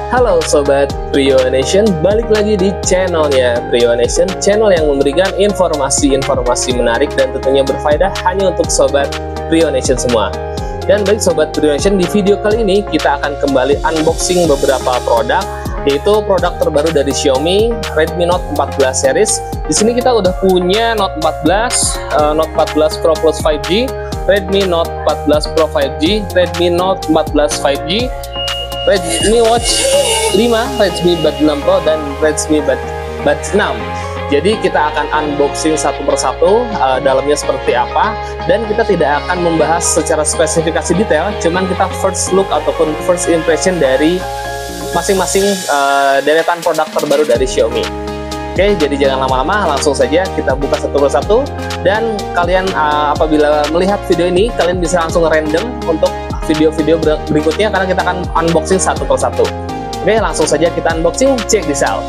Halo sobat Priyonation, balik lagi di channelnya Priyonation, channel yang memberikan informasi-informasi menarik dan tentunya berfaedah hanya untuk sobat Priyonation semua. Dan baik sobat Priyonation, di video kali ini kita akan kembali unboxing beberapa produk, yaitu produk terbaru dari Xiaomi Redmi Note 14 series. Di sini kita udah punya Note 14, Note 14 Pro Plus 5G, Redmi Note 14 Pro 5G, Redmi Note 14 5G, Redmi Watch 5, Redmi Buds 6 Pro, dan Redmi Buds 6. Jadi kita akan unboxing satu persatu dalamnya seperti apa, dan kita tidak akan membahas secara spesifikasi detail, cuman kita first look ataupun first impression dari masing-masing deretan produk terbaru dari Xiaomi. Oke, jadi jangan lama-lama, langsung saja kita buka satu persatu. Dan kalian apabila melihat video ini, kalian bisa langsung random untuk video-video berikutnya, karena kita akan unboxing satu persatu. Oke, langsung saja kita unboxing, check this out.